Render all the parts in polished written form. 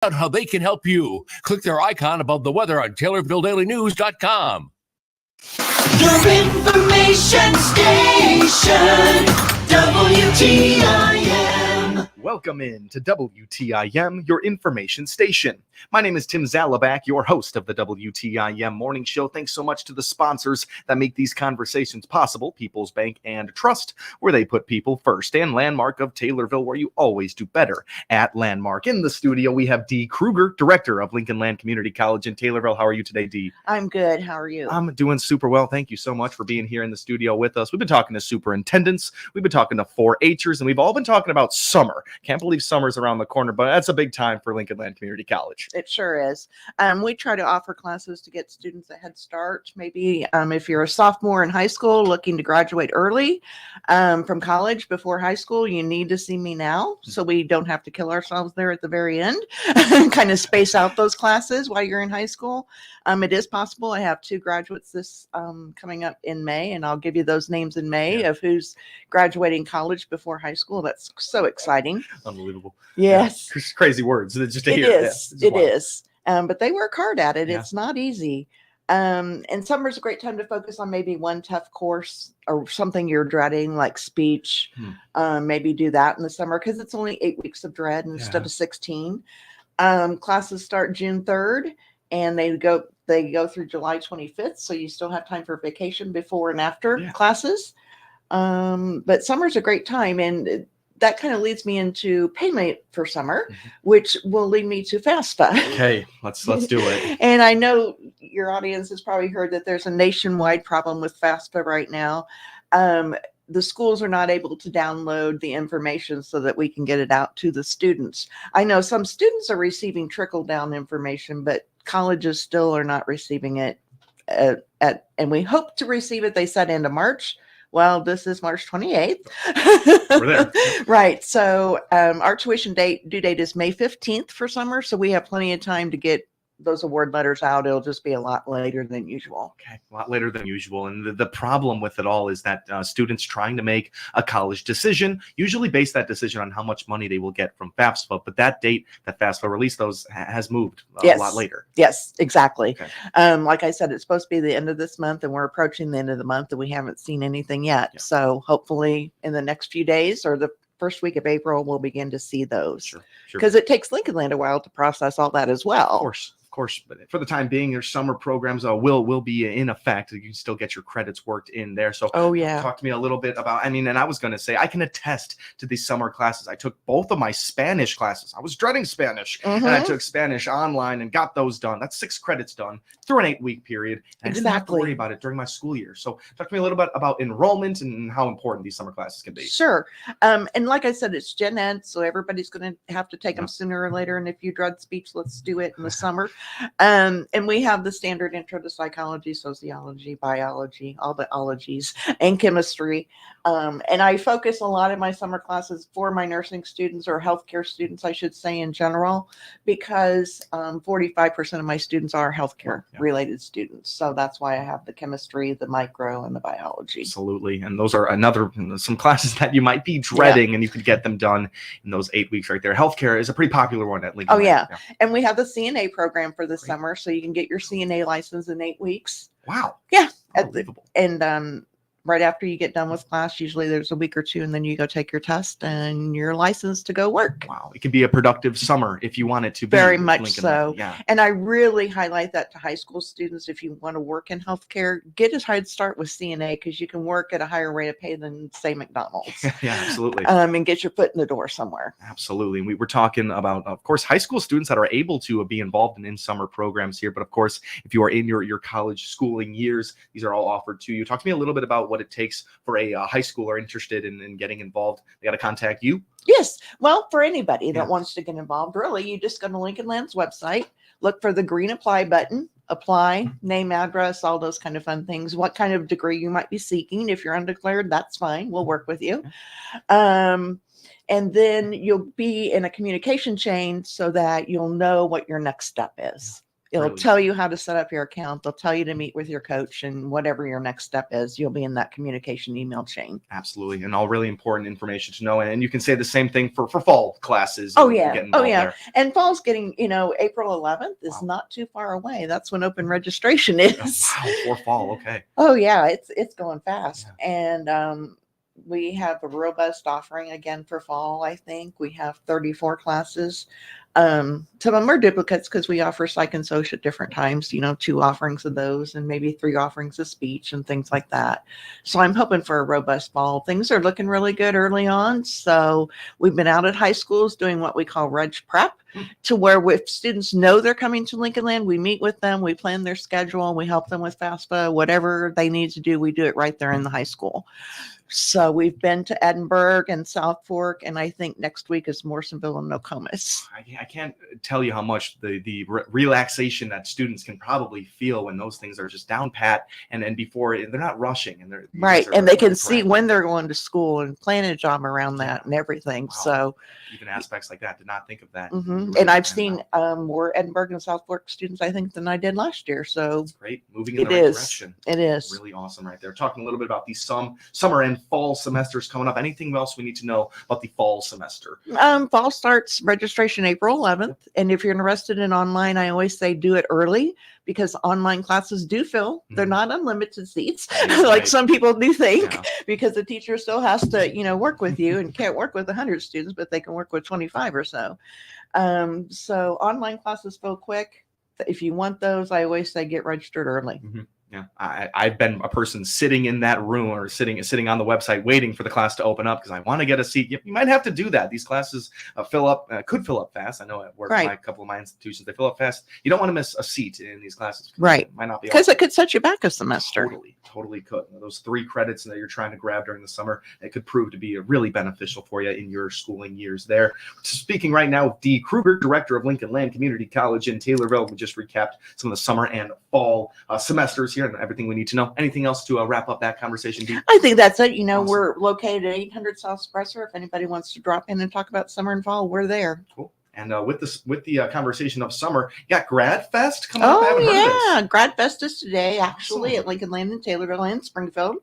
out how they can help you. Click their icon above the weather on TaylorvilleDailyNews.com. Your information station, WTIM. Welcome in to WTIM, your information station. My name is Tim Zalabak, your host of the WTIM Morning Show. Thanks so much to the sponsors that make these conversations possible, People's Bank and Trust, where they put people first, and Landmark of Taylorville, where you always do better at Landmark. In the studio, we have Dee Kruger, Director of Lincoln Land Community College in Taylorville. How are you today, Dee? I'm good. How are you? I'm doing super well. Thank you so much for being here in the studio with us. We've been talking to superintendents, we've been talking to 4-H'ers, and we've all been talking about summer. Can't believe summer's around the corner, but that's a big time for Lincoln Land Community College. It sure is. We try to offer classes to get students a head start. Maybe if you're a sophomore in high school looking to graduate early from college before high school, you need to see me now so we don't have to kill ourselves there at the very end. Kind of space out those classes while you're in high school. It is possible. I have 2 graduates this coming up in May, and I'll give you those names in May of who's graduating college before high school. That's so exciting. Unbelievable. Yes. Yeah. Crazy words. Just to It hear. is. It is. But they work hard at it. Yeah. It's not easy. And summer's a great time to focus on maybe one tough course or something you're dreading, like speech. Maybe do that in the summer because it's only 8 weeks of dread instead of 16. Classes start June 3rd. And they go through July 25th, so you still have time for vacation before and after classes. But summer's a great time, and that kind of leads me into payment for summer, which will lead me to FAFSA. Okay, let's do it. And I know your audience has probably heard that there's a nationwide problem with FAFSA right now. The schools are not able to download the information so that we can get it out to the students. I know some students are receiving trickle-down information, but colleges still are not receiving it and we hope to receive it, they said, into March. Well, this is March 28th. We're there. Right. So our tuition due date is May 15th for summer. So we have plenty of time to get those award letters out. It'll just be a lot later than usual. Okay, a lot later than usual. And the problem with it all is that students trying to make a college decision usually base that decision on how much money they will get from FAFSA. But that date that FAFSA released those has moved a lot later. Yes, exactly. Okay. Like I said, it's supposed to be the end of this month, and we're approaching the end of the month, and we haven't seen anything yet. Yeah. So hopefully in the next few days or the first week of April, we'll begin to see those. Because it takes Lincoln Land a while to process all that as well. Of course, but for the time being, your summer programs will be in effect. You can still get your credits worked in there. So talk to me a little bit about, and I was going to say, I can attest to these summer classes. I took both of my Spanish classes. I was dreading Spanish, and I took Spanish online and got those done. That's 6 credits done through an 8-week period. And I didn't have to worry about it during my school year. So talk to me a little bit about enrollment and how important these summer classes can be. Sure. And like I said, it's gen ed, so everybody's going to have to take them sooner or later. And if you dread speech, let's do it in the summer. And we have the standard intro to psychology, sociology, biology, all the ologies, and chemistry. And I focus a lot in my summer classes for my nursing students, or healthcare students, I should say, in general, because 45% of my students are healthcare related students. So that's why I have the chemistry, the micro, and the biology. Absolutely. And those are some classes that you might be dreading, and you could get them done in those 8 weeks right there. Healthcare is a pretty popular one at Lincoln. Oh, yeah. And we have the CNA program for the summer, so you can get your CNA license in 8 weeks. Wow. Yeah. Unbelievable. And right after you get done with class, usually there's a week or two, and then you go take your test and you're licensed to go work. Wow. It can be a productive summer if you want it to be. Very much so. Yeah. And I really highlight that to high school students. If you want to work in healthcare, get a head start with CNA, because you can work at a higher rate of pay than, say, McDonald's. Yeah, absolutely. And get your foot in the door somewhere. Absolutely. And we were talking about, of course, high school students that are able to be involved in summer programs here. But of course, if you are in your college schooling years, these are all offered to you. Talk to me a little bit about what it takes for a high schooler interested in getting involved. They got to contact you? Yes. Well, for anybody that wants to get involved, really, you just go to Lincoln Land's website, look for the green apply button, apply, name, address, all those kind of fun things, what kind of degree you might be seeking. If you're undeclared, that's fine. We'll work with you. And then you'll be in a communication chain so that you'll know what your next step is. It'll Really? tell you how to set up your account. They'll tell you to meet with your coach, and whatever your next step is, you'll be in that communication email chain. Absolutely. And all really important information to know. And you can say the same thing for fall classes. Oh, You yeah. get Oh, involved yeah. there. And fall's getting, April 11th is Wow. not too far away. That's when open registration Oh, is. wow. For fall. Okay. Oh, yeah. It's going fast. Yeah. And we have a robust offering again for fall. I think we have 34 classes. Some of them are duplicates because we offer psych and social at different times, 2 offerings of those and maybe 3 offerings of speech and things like that. So I'm hoping for a robust fall. Things are looking really good early on. So we've been out at high schools doing what we call Reg Prep, to where if students know they're coming to Lincoln Land, we meet with them, we plan their schedule, we help them with FAFSA, whatever they need to do, we do it right there in the high school. So we've been to Edinburgh and South Fork, and I think next week is Morrisonville and Nokomis. I can't tell you how much the relaxation that students can probably feel when those things are just down pat and before they're not rushing and they're right, and they can see when they're going to school and plan a job around that and everything. Wow. So even aspects like that, did not think of that. Mm-hmm. And I've seen more Edinburgh and South Fork students, I think, than I did last year. So it's great, moving in the right direction. It is really awesome right there. Talking a little bit about these summer and fall semesters coming up. Anything else we need to know about the fall semester? Fall starts registration April 11th, and if you're interested in online, I always say do it early because online classes do fill. They're not unlimited seats like some people do think, because the teacher still has to work with you and can't work with 100 students, but they can work with 25 or so. So online classes fill quick. If you want those, I always say get registered early. Yeah, I've been a person sitting in that room or sitting on the website waiting for the class to open up because I want to get a seat. You might have to do that. These classes could fill up fast. I know at work, a couple of my institutions, they fill up fast. You don't want to miss a seat in these classes. Right. It might not be because it could set you back a semester. Totally could. Those 3 credits that you're trying to grab during the summer, it could prove to be really beneficial for you in your schooling years there. Speaking right now with Dee Kruger, Director of Lincoln Land Community College in Taylorville. We just recapped some of the summer and fall semesters here and everything we need to know. Anything else to wrap up that conversation, Dee? I think that's it. Awesome. We're located at 800 South Spresser. If anybody wants to drop in and talk about summer and fall, we're there. Cool. And with the conversation of summer, you got Grad Fest coming up. Oh, yeah. Grad Fest is today, actually, at Lincoln Land and Taylorville and Springfield.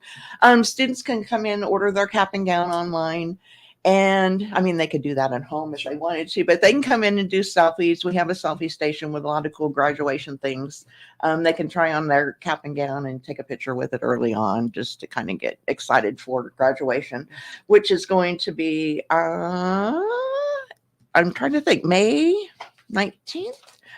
Students can come in, order their cap and gown online. And I mean, they could do that at home if they wanted to, but they can come in and do selfies. We have a selfie station with a lot of cool graduation things. They can try on their cap and gown and take a picture with it early on just to kind of get excited for graduation, which is going to be, I'm trying to think, May 19th.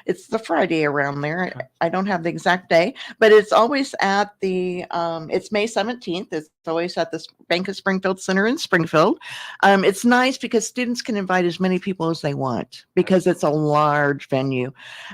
It's the Friday around there. I don't have the exact day, but it's always at the, it's May 17th. It's always at the Bank of Springfield Center in Springfield. It's nice because students can invite as many people as they want because it's a large venue.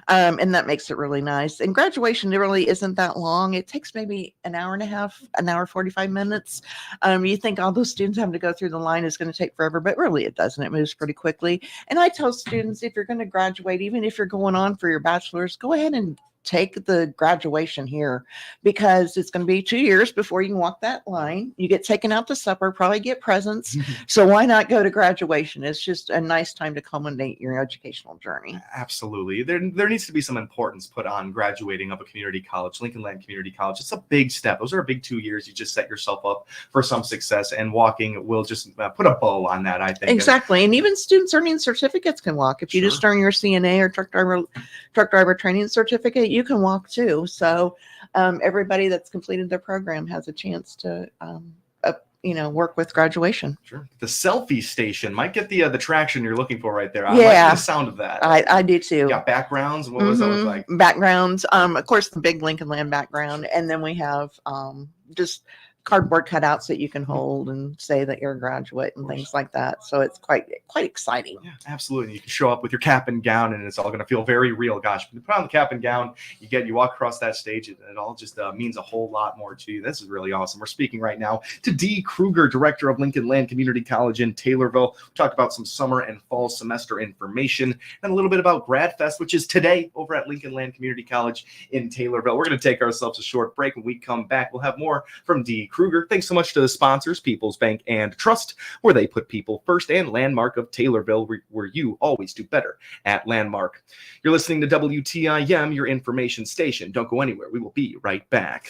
And that makes it really nice. And graduation really isn't that long. It takes maybe an hour and a half, an hour, 45 minutes. You think all those students having to go through the line is going to take forever, but really it doesn't. It moves pretty quickly. And I tell students, if you're going to graduate, even if you're going on for your bachelor's, go ahead and take the graduation here because it's going to be 2 years before you can walk that line. You get taken out to supper, probably get presents. So why not go to graduation? It's just a nice time to culminate your educational journey. Absolutely. There needs to be some importance put on graduating of a community college, Lincoln Land Community College. It's a big step. Those are a big 2 years. You just set yourself up for some success, and walking will just put a bow on that, I think. Exactly. And even students earning certificates can walk. If you just earn your CNA or truck driver training certificate, you can walk too. So everybody that's completed their program has a chance to work with graduation. Sure. The selfie station might get the traction you're looking for right there. Yeah. I like the sound of that. I do too. You got backgrounds. What was that look like? Backgrounds. Of course, the big Lincoln Land background. And then we have just cardboard cutouts that you can hold and say that you're a graduate and things like that. So it's quite exciting. Yeah, absolutely. You can show up with your cap and gown and it's all going to feel very real. Gosh, when you put on the cap and gown, you walk across that stage, and it all just means a whole lot more to you. This is really awesome. We're speaking right now to Dee Kruger, Director of Lincoln Land Community College in Taylorville. We talked about some summer and fall semester information and a little bit about Grad Fest, which is today over at Lincoln Land Community College in Taylorville. We're going to take ourselves a short break. When we come back, we'll have more from Dee Kruger. Thanks so much to the sponsors, People's Bank and Trust, where they put people first, and Landmark of Taylorville, where you always do better at Landmark. You're listening to WTIM, your information station. Don't go anywhere. We will be right back.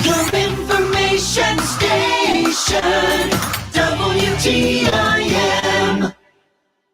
Your information station, WTIM.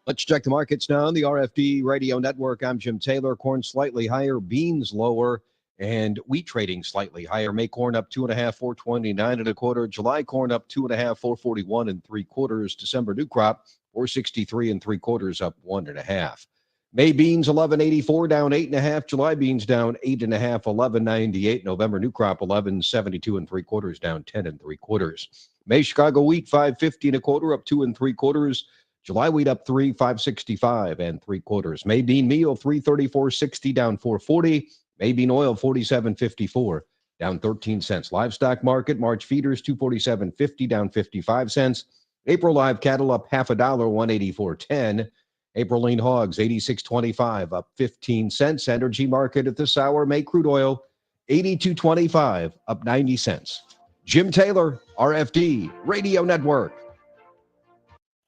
Let's check the markets now on the RFD Radio Network. I'm Jim Taylor. Corn slightly higher, beans lower, and wheat trading slightly higher. May corn up 2.5, 429 1/4. July corn up 2.5, 441 3/4. December new crop 463 3/4, up 1.5. May beans 11.84, down 8.5. July beans down 8.5, 11.98. November new crop 11.72 3/4, down 10 3/4. May Chicago wheat 5.50 1/4, up 2 3/4. July wheat up 3, 565 3/4. May bean meal 334.60, down 440. May bean oil 47.54, down 13 cents. Livestock market, March feeders 247.50, down 55 cents. April live cattle up $0.50, 184.10. April lean hogs 86.25, up 15 cents. Energy market at this hour, May crude oil 82.25, up 90 cents. Jim Taylor, RFD Radio Network.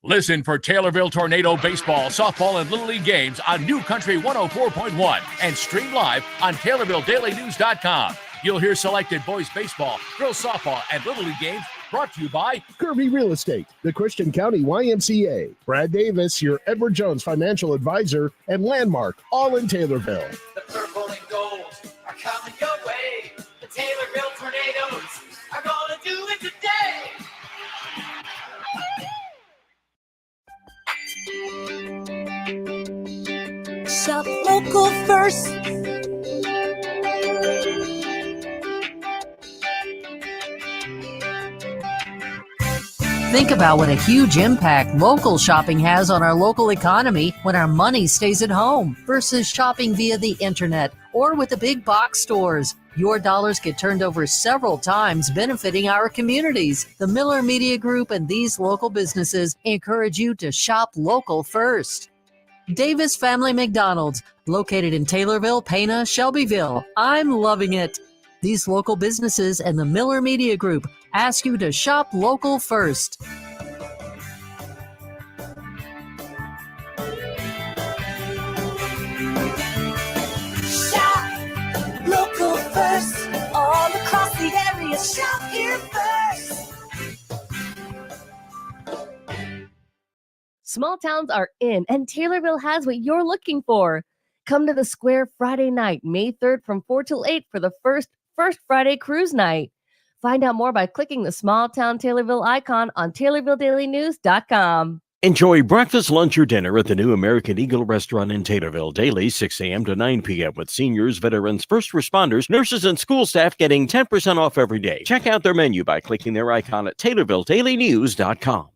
Listen for Taylorville Tornado baseball, softball, and Little League games on New Country 104.1 and stream live on TaylorvilleDailyNews.com. You'll hear selected boys baseball, girls softball, and Little League games brought to you by Kirby Real Estate, the Christian County YMCA, Brad Davis, your Edward Jones financial advisor, and Landmark, all in Taylorville. The purple and gold are coming your way. The Taylorville Tornadoes are gonna do it today. Shop local first. Think about what a huge impact local shopping has on our local economy when our money stays at home versus shopping via the internet or with the big box stores. Your dollars get turned over several times, benefiting our communities. The Miller Media Group and these local businesses encourage you to shop local first. Davis Family McDonald's, located in Taylorville, Pana, Shelbyville. I'm loving it. These local businesses and the Miller Media Group ask you to shop local first. Shop local first. All across the area, shop here first. Small towns are in, and Taylorville has what you're looking for. Come to the Square Friday night, May 3rd from 4 till 8 for the first Friday cruise night. Find out more by clicking the small town Taylorville icon on TaylorvilleDailyNews.com. Enjoy breakfast, lunch, or dinner at the new American Eagle restaurant in Taylorville daily, 6 a.m. to 9 p.m. with seniors, veterans, first responders, nurses, and school staff getting 10% off every day. Check out their menu by clicking their icon at TaylorvilleDailyNews.com.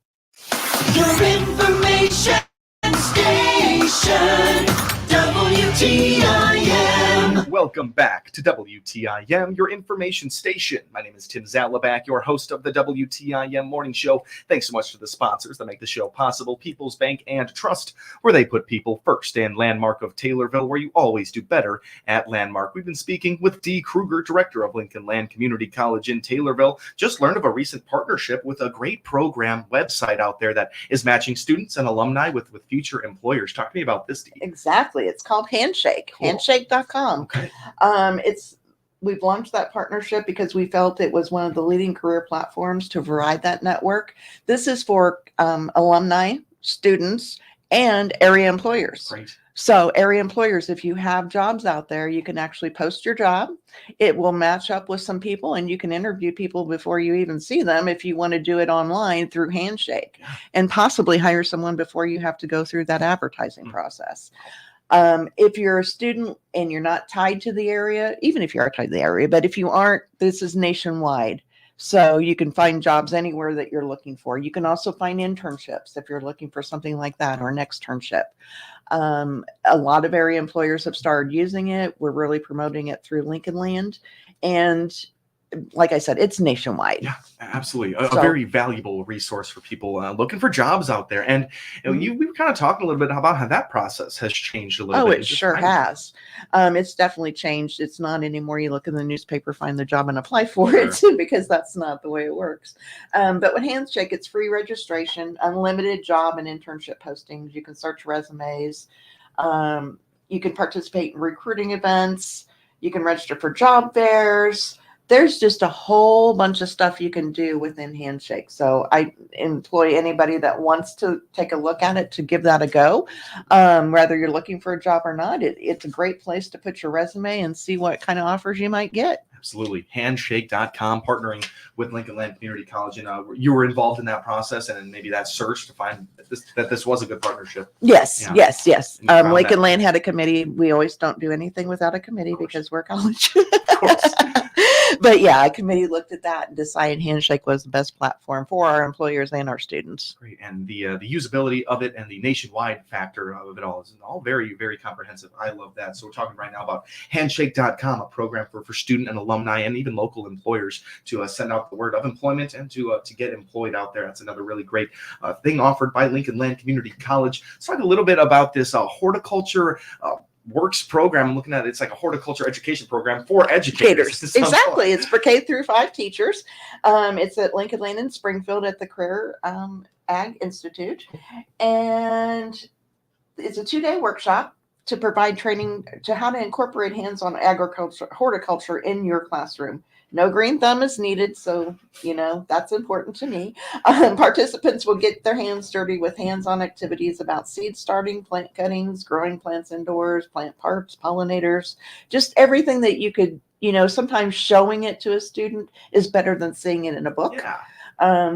Your information station, WTIM. Welcome back to WTIM, your information station. My name is Tim Zalabak, your host of the WTIM Morning Show. Thanks so much to the sponsors that make the show possible, People's Bank and Trust, where they put people first, and Landmark of Taylorville, where you always do better at Landmark. We've been speaking with Dee Kruger, director of Lincoln Land Community College in Taylorville. Just learned of a recent partnership with a great program website out there that is matching students and alumni with future employers. Talk to me about this, Dee. Exactly. It's called Handshake, handshake.com. Okay. We've launched that partnership because we felt it was one of the leading career platforms to provide that network. This is for alumni, students, and area employers. Great. So area employers, if you have jobs out there, you can actually post your job. It will match up with some people, and you can interview people before you even see them if you want to do it online through Handshake, and possibly hire someone before you have to go through that advertising process. If you're a student and you're not tied to the area, even if you are tied to the area, but if you aren't, this is nationwide. So you can find jobs anywhere that you're looking for. You can also find internships if you're looking for something like that, or an externship. A lot of area employers have started using it. We're really promoting it through Lincoln Land. And like I said, it's nationwide. Yeah, absolutely. A very valuable resource for people looking for jobs out there. And we were kind of talking a little bit about how that process has changed a little bit. Oh, it sure has. It's definitely changed. It's not anymore. You look in the newspaper, find the job, and apply for it, because that's not the way it works. But with Handshake, it's free registration, unlimited job and internship postings. You can search resumes. You can participate in recruiting events. You can register for job fairs. There's just a whole bunch of stuff you can do within Handshake. So I employ anybody that wants to take a look at it to give that a go. Whether you're looking for a job or not, it's a great place to put your resume and see what kind of offers you might get. Absolutely. Handshake.com, partnering with Lincoln Land Community College. And you were involved in that process and maybe that search to find that this was a good partnership. Yes. Lincoln Land had a committee. We always don't do anything without a committee because we're college. Of course. But yeah, a committee looked at that and decided Handshake was the best platform for our employers and our students. Great. And the usability of it and the nationwide factor of it all is all very, very comprehensive. I love that. So we're talking right now about handshake.com, a program for student and alumni and even local employers to send out the word of employment and to get employed out there. That's another really great thing offered by Lincoln Land Community College. Let's talk a little bit about this horticulture works program. I'm looking at it. It's like a horticulture education program for educators. Exactly. It's for K through 5 teachers. It's at Lincoln Lane in Springfield at the Career Ag Institute. And it's a 2-day workshop to provide training to how to incorporate hands-on horticulture in your classroom. No green thumb is needed, so that's important to me. Participants will get their hands dirty with hands-on activities about seed starting, plant cuttings, growing plants indoors, plant parts, pollinators, just everything that you could, sometimes showing it to a student is better than seeing it in a book. Yeah.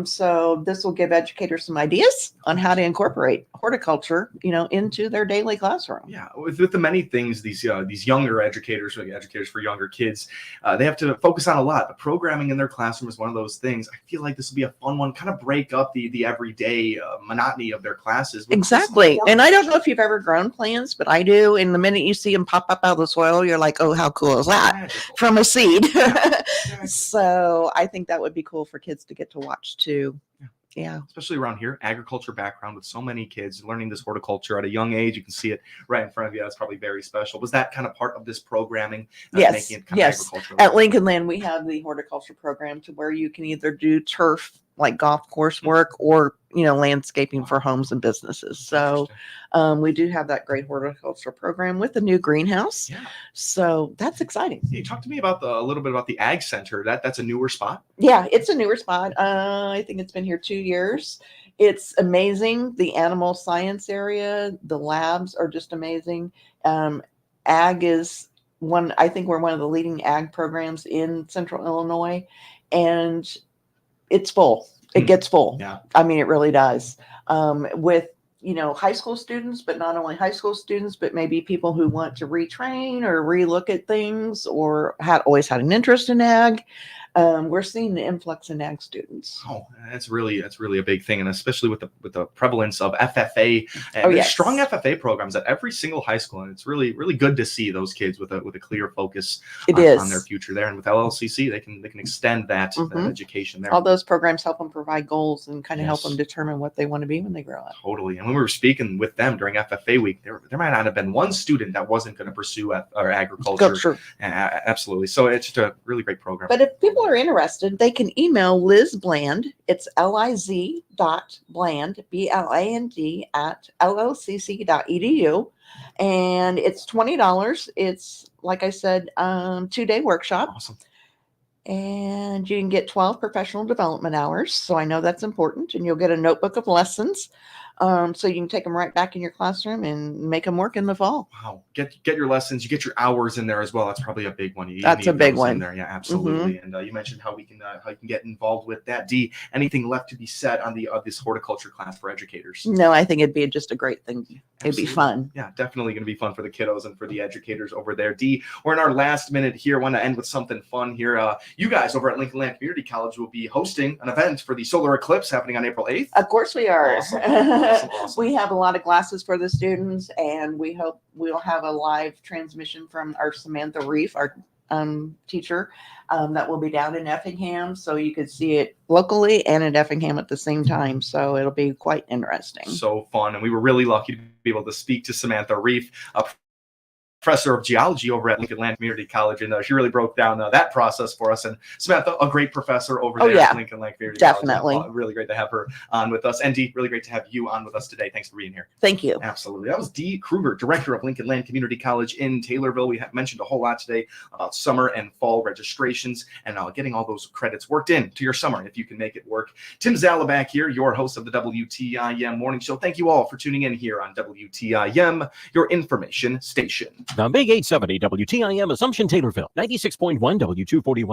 So this will give educators some ideas on how to incorporate horticulture, into their daily classroom. Yeah, with the many things these younger educators for younger kids, they have to focus on a lot. The programming in their classroom is one of those things. I feel like this will be a fun one, kind of break up the everyday monotony of their classes. Exactly. And I don't know if you've ever grown plants, but I do. And the minute you see them pop up out of the soil, you're like, oh, how cool is that? Magical. From a seed. Yeah. So I think that would be cool for kids to get to watch too. Yeah. Especially around here, agriculture background with so many kids learning this horticulture at a young age. You can see it right in front of you. That's probably very special. Was that kind of part of this programming? Yes. Making it kind of agricultural? At Lincoln Land, we have the horticulture program to where you can either do turf, like golf course work, or landscaping for homes and businesses. So we do have that great horticulture program with the new greenhouse. Yeah. So that's exciting. You talk to me about a little bit about the Ag Center. That's a newer spot. Yeah, it's a newer spot. I think it's been here 2 years. It's amazing. The animal science area, the labs are just amazing. Ag is I think we're one of the leading ag programs in Central Illinois, and it's full. It gets full. Yeah. I mean, it really does. With, high school students, but not only high school students, but maybe people who want to retrain or relook at things or always had an interest in ag. We're seeing an influx in ag students. Oh, that's really a big thing, and especially with the prevalence of FFA and there's strong FFA programs at every single high school, and it's really good to see those kids with a clear focus on their future there. And with LLCC, they can extend that education there. All those programs help them provide goals and kind of help them determine what they want to be when they grow up. Totally. And when we were speaking with them during FFA week, there might not have been one student that wasn't going to pursue agriculture. Absolutely. So it's just a really great program. But if people are interested, they can email Liz Bland. It's liz.bland, BLAND, at llcc.edu. And it's $20. It's, like I said, 2-day workshop. Awesome. And you can get 12 professional development hours. So I know that's important. And you'll get a notebook of lessons. So you can take them right back in your classroom and make them work in the fall. Wow. Get your lessons. You get your hours in there as well. That's probably a big one. That's a big one. In there. Yeah, absolutely. And you mentioned how you can get involved with that. Dee, anything left to be said on this horticulture class for educators? No, I think it'd be just a great thing. It'd be fun. Yeah, definitely going to be fun for the kiddos and for the educators over there. Dee, we're in our last minute here. I want to end with something fun here. You guys over at Lincoln Land Community College will be hosting an event for the solar eclipse happening on April 8th. Of course we are. Awesome. We have a lot of classes for the students, and we hope we'll have a live transmission from our Samantha Reef, our teacher that will be down in Effingham. So you could see it locally and in Effingham at the same time. So it'll be quite interesting. So fun. And we were really lucky to be able to speak to Samantha Reef, a professor of geology over at Lincoln Land Community College, and she really broke down that process for us. And Samantha, a great professor over there at Lincoln Land Community definitely. College. Really great to have her on with us. And Dee, really great to have you on with us today. Thanks for being here. Thank you. Absolutely. That was Dee Kruger, director of Lincoln Land Community College in Taylorville. We have mentioned a whole lot today about summer and fall registrations and getting all those credits worked in to your summer if you can make it work. Tim Zalabak here, your host of the WTIM Morning Show. Thank you all for tuning in here on WTIM, your information station. The Big 870 WTIM Assumption Taylorville, 96.1 W241.